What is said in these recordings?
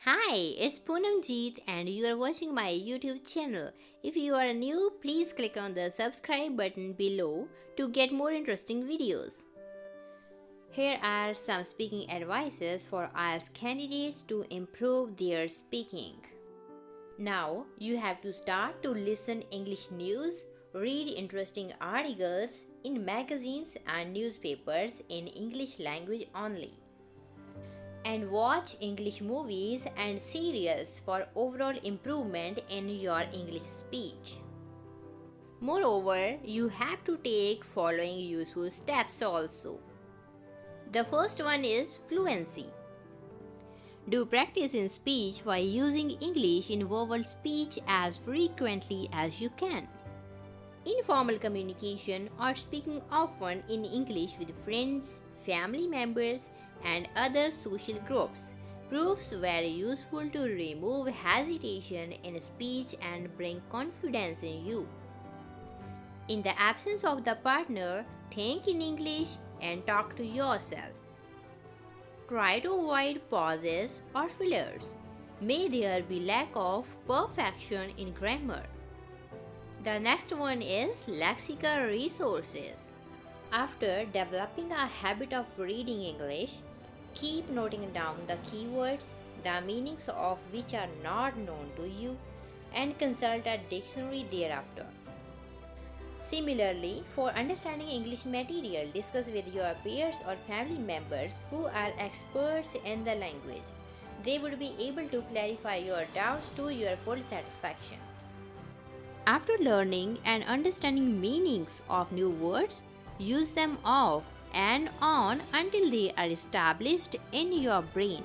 Hi, it's Poonamjeet and you are watching my YouTube channel. If you are new, please click on the subscribe button below to get more interesting videos. Here are some speaking advices for IELTS candidates to improve their speaking. Now, you have to start to listen English news, read interesting articles in magazines and newspapers in English language only, and watch English movies and serials for overall improvement in your English speech. Moreover, you have to take following useful steps also. The first one is fluency. Do practice in speech by using English in verbal speech as frequently as you can. Informal communication or speaking often in English with friends, family members, and other social groups proves very useful to remove hesitation in speech and bring confidence in you. In the absence of the partner, think in English and talk to yourself. Try to avoid pauses or fillers. May there be lack of perfection in grammar. The next one is lexical resources. After developing a habit of reading English, keep noting down the keywords, the meanings of which are not known to you, and consult a dictionary thereafter. Similarly, for understanding English material, discuss with your peers or family members who are experts in the language. They would be able to clarify your doubts to your full satisfaction. After learning and understanding meanings of new words, use them off and on until they are established in your brain.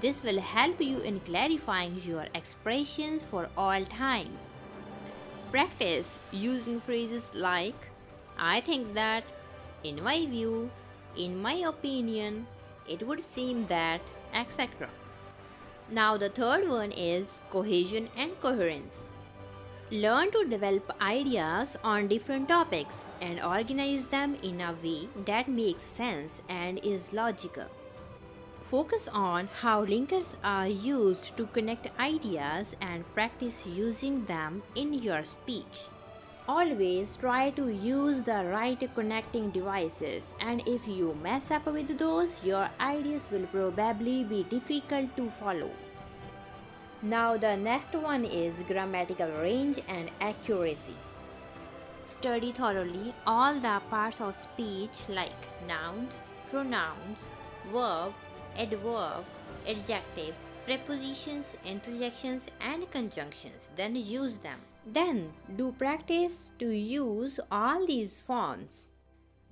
This will help you in clarifying your expressions for all times. Practice using phrases like I think that, in my view, in my opinion, it would seem that, etc. Now, the third one is cohesion and coherence. Learn to develop ideas on different topics and organize them in a way that makes sense and is logical. Focus on how linkers are used to connect ideas and practice using them in your speech. Always try to use the right connecting devices, and if you mess up with those, your ideas will probably be difficult to follow. Now, the next one is grammatical range and accuracy. Study thoroughly all the parts of speech like nouns, pronouns, verb, adverb, adjective, prepositions, interjections, and conjunctions. Then use them. Then do practice to use all these forms.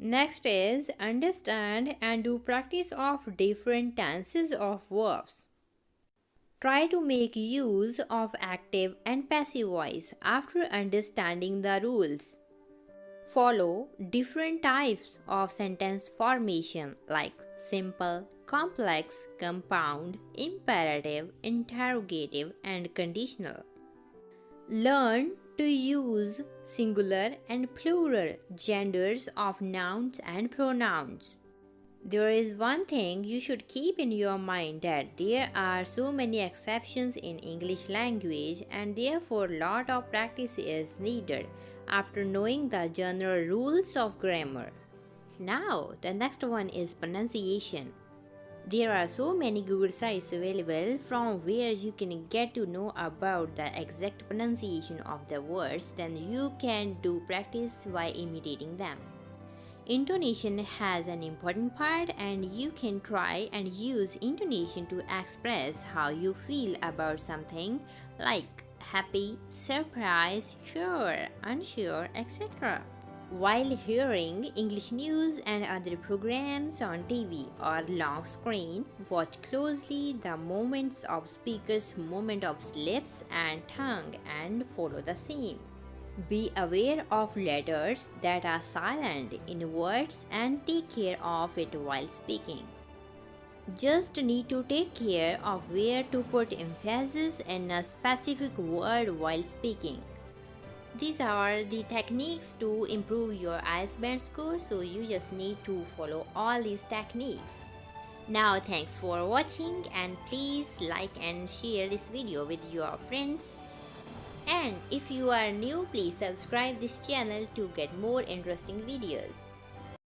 Next is understand and do practice of different tenses of verbs. Try to make use of active and passive voice after understanding the rules. Follow different types of sentence formation like simple, complex, compound, imperative, interrogative, and conditional. Learn to use singular and plural genders of nouns and pronouns. There is one thing you should keep in your mind, that there are so many exceptions in English language and therefore lot of practice is needed after knowing the general rules of grammar. Now, the next one is pronunciation. There are so many Google sites available from where you can get to know about the exact pronunciation of the words, then you can do practice by imitating them. Intonation has an important part, and you can try and use intonation to express how you feel about something like happy, surprised, sure, unsure, etc. While hearing English news and other programs on TV or long screen, watch closely the movements of speakers' movement of lips and tongue and follow the same. Be aware of letters that are silent in words and take care of it while speaking. Just need to take care of where to put emphasis in a specific word while speaking. These are the techniques to improve your IELTS band score, so you just need to follow all these techniques. Now thanks for watching, and please like and share this video with your friends. And if you are new, please subscribe this channel to get more interesting videos.